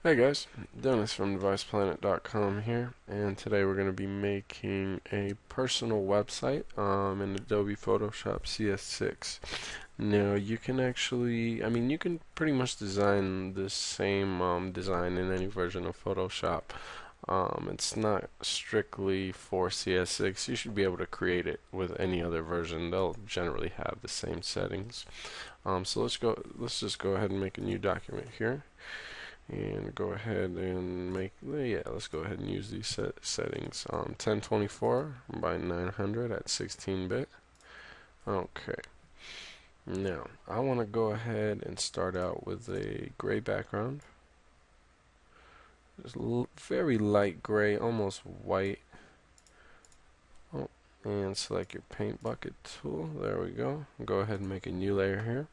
Hey guys, Dennis from deviceplanet.com here, and today we're going to be making a personal website in Adobe Photoshop CS6. Now you can actually, you can pretty much design the same design in any version of Photoshop. It's not strictly for CS6. You should be able to create it with any other version. They'll generally have the same settings. So let's just go ahead and make a new document here and go ahead and let's go ahead and use these settings. 1024 by 900 at 16-bit. Okay, now I want to go ahead and start out with a gray background, just very light gray, almost white. Oh, and select your paint bucket tool. There we go. Go ahead and make a new layer here.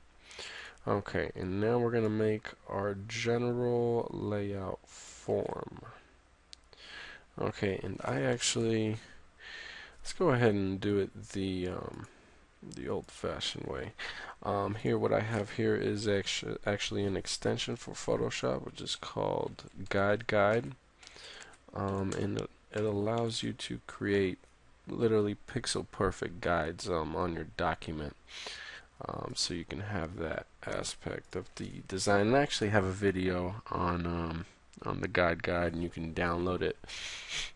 Okay, and now we're going to make our general layout form. Okay, and let's go ahead and do it the old-fashioned way. Here, what I have here is actually an extension for Photoshop, which is called Guide, and it allows you to create literally pixel perfect guides on your document. So you can have that aspect of the design. And I actually have a video on the guide, and you can download it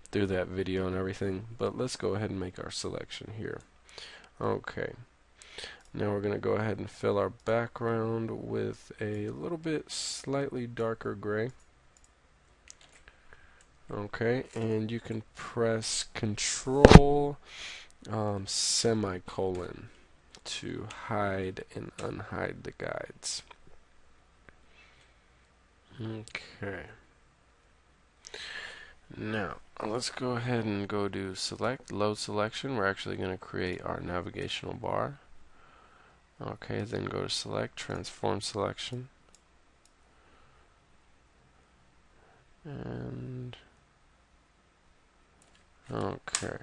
through that video and everything. But let's go ahead and make our selection here. Okay, now we're going to go ahead and fill our background with a little bit slightly darker gray. Okay, and you can press Control semicolon to hide and unhide the guides. Okay. Now, let's go ahead and go to load selection. We're actually going to create our navigational bar. Okay, then go to select, transform selection. And, okay.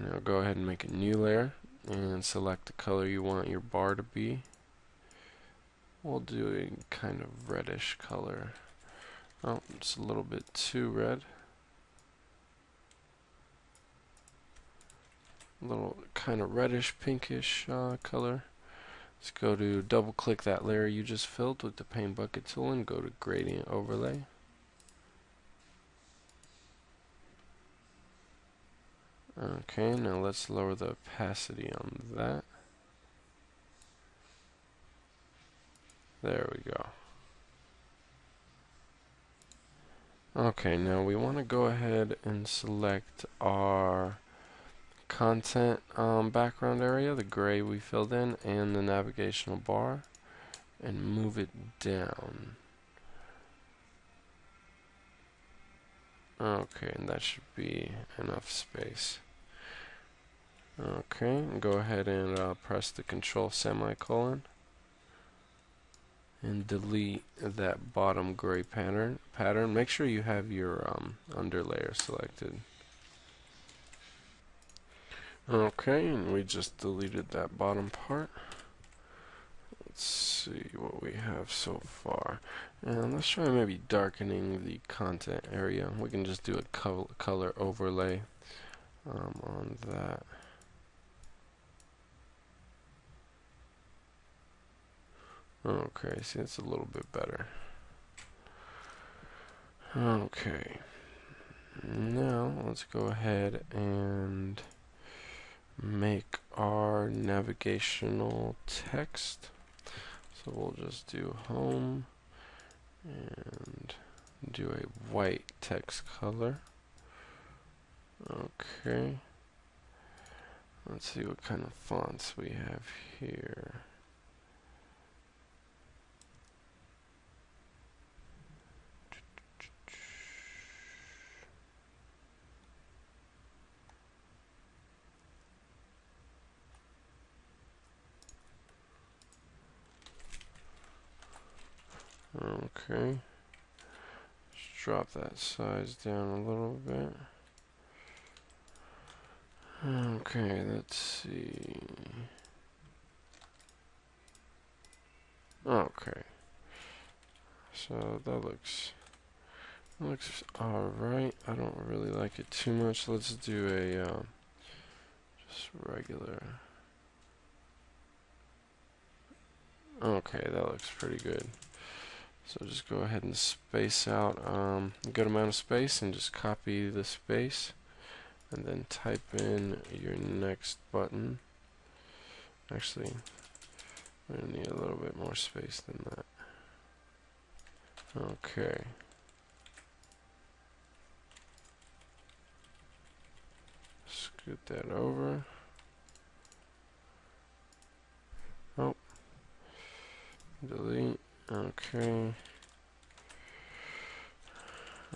Now go ahead and make a new layer and select the color you want your bar to be. We'll do a kind of reddish color. Oh, it's a little bit too red. A little kind of reddish pinkish color. Let's go to double click that layer you just filled with the paint bucket tool and go to gradient overlay. Okay, now let's lower the opacity on that. There we go. Okay, now we want to go ahead and select our content background area, the gray we filled in, and the navigational bar, and move it down. Okay, and that should be enough space. Okay, and go ahead and press the Control semicolon and delete that bottom gray pattern. Make sure you have your underlayer selected. Okay, and we just deleted that bottom part. Let's see what we have so far. And let's try maybe darkening the content area. We can just do a color overlay on that. Okay, see, it's a little bit better. Okay, now let's go ahead and make our navigational text. So we'll just do home and do a white text color. Okay, let's see what kind of fonts we have here. Okay, just drop that size down a little bit. Okay, let's see. Okay, So that looks alright. I don't really like it too much. Let's do a just regular. Okay, that looks pretty good. So just go ahead and space out a good amount of space and just copy the space and then type in your next button. Actually, we're going to need a little bit more space than that. Okay. Scoot that over. Oh. Delete. Okay.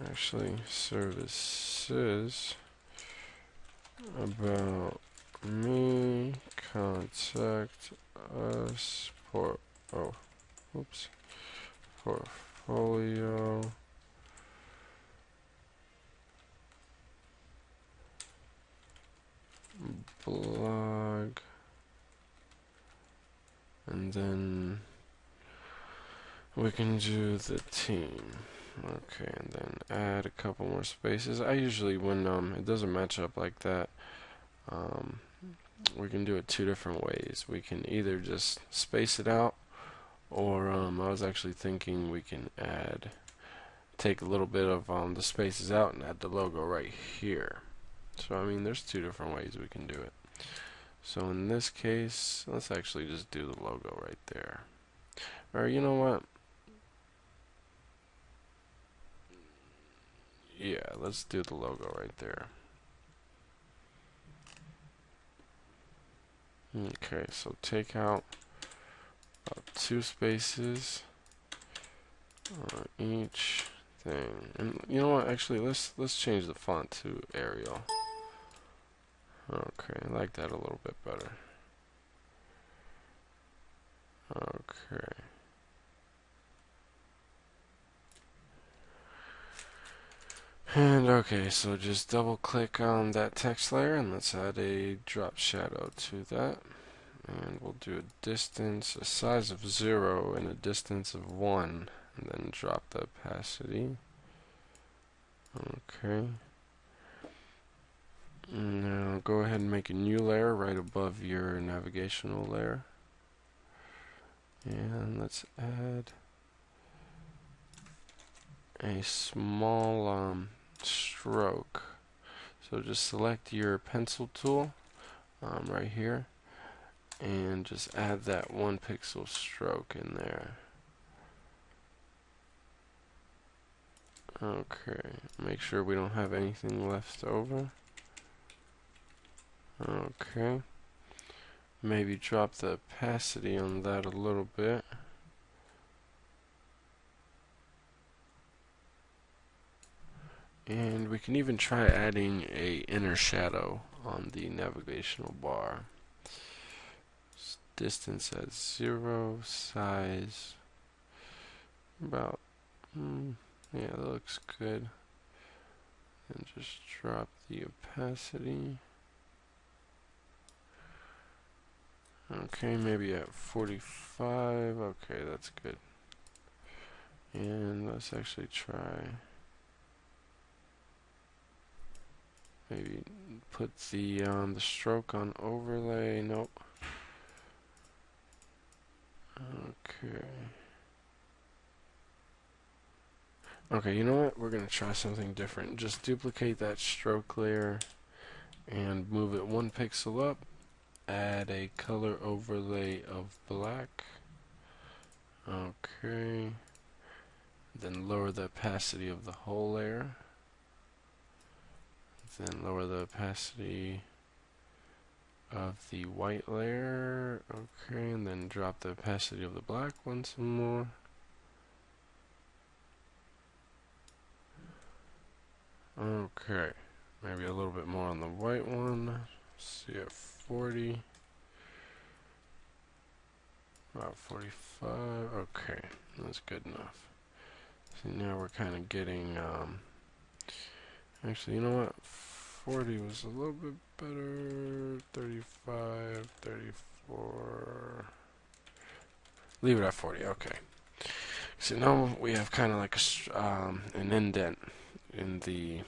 Actually, services about me, contact us for, oops, portfolio, blog, and then we can do the team. Okay, and then add a couple more spaces. I usually, when it doesn't match up like that, we can do it two different ways. We can either just space it out, or I was actually thinking we can take a little bit of the spaces out and add the logo right here. So I mean, there's two different ways we can do it. So in this case, let's actually just do the logo right there. Or you know what? Yeah, let's do the logo right there. Okay, so take out about 2 spaces on each thing. And you know what? Actually, let's change the font to Arial. Okay, I like that a little bit better. Okay. And okay, so just double click on that text layer and let's add a drop shadow to that. And we'll do a distance, a size of 0 and a distance of 1, and then drop the opacity. Okay. Now go ahead and make a new layer right above your navigational layer. And let's add a small stroke. So just select your pencil tool right here and just add that 1 pixel stroke in there. Okay, make sure we don't have anything left over. Okay, maybe drop the opacity on that a little bit. And we can even try adding a inner shadow on the navigational bar. Distance at 0, size about, yeah, that looks good. And just drop the opacity. Okay, maybe at 45. Okay, that's good. And let's actually try, maybe put the stroke on overlay. Nope. Okay. Okay, you know what? We're gonna try something different. Just duplicate that stroke layer and move it 1 pixel up. Add a color overlay of black. Okay. Then lower the opacity of the whole layer. Then lower the opacity of the white layer. Okay, and then drop the opacity of the black one some more. Okay, maybe a little bit more on the white one. See at 40. About 45. Okay, that's good enough. See, now we're kind of getting, actually, you know what? 40 was a little bit better. 35, 34. Leave it at 40, okay. So now we have kind of like an indent in the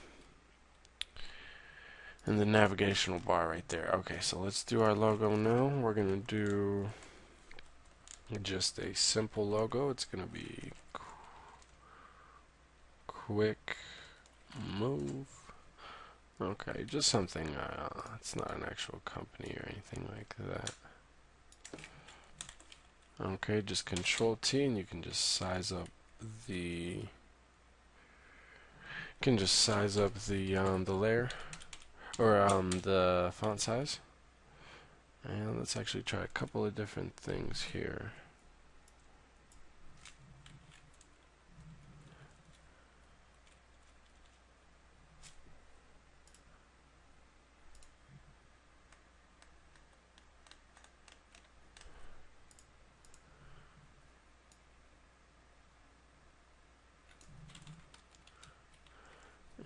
navigational bar right there. Okay, so let's do our logo now. We're gonna do just a simple logo. It's gonna be quick move. Okay, just something. It's not an actual company or anything like that. Okay, just Control T, and you can just size up the. The layer or the font size. And let's actually try a couple of different things here.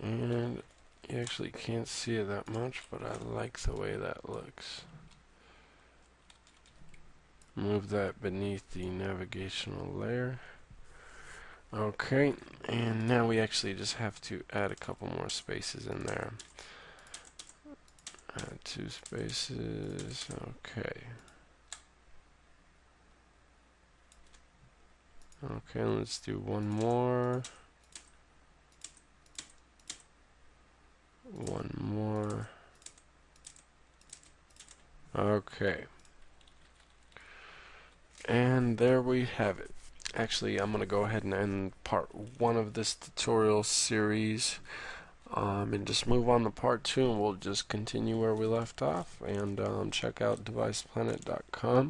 And you actually can't see it that much, but I like the way that looks. Move that beneath the navigational layer. Okay, and now we actually just have to add a couple more spaces in there. Add 2 spaces. Okay. Okay, let's do one more. One more. Okay. And there we have it. Actually, I'm going to go ahead and end part 1 of this tutorial series. And just move on to part 2, and we'll just continue where we left off, and check out deviceplanet.com.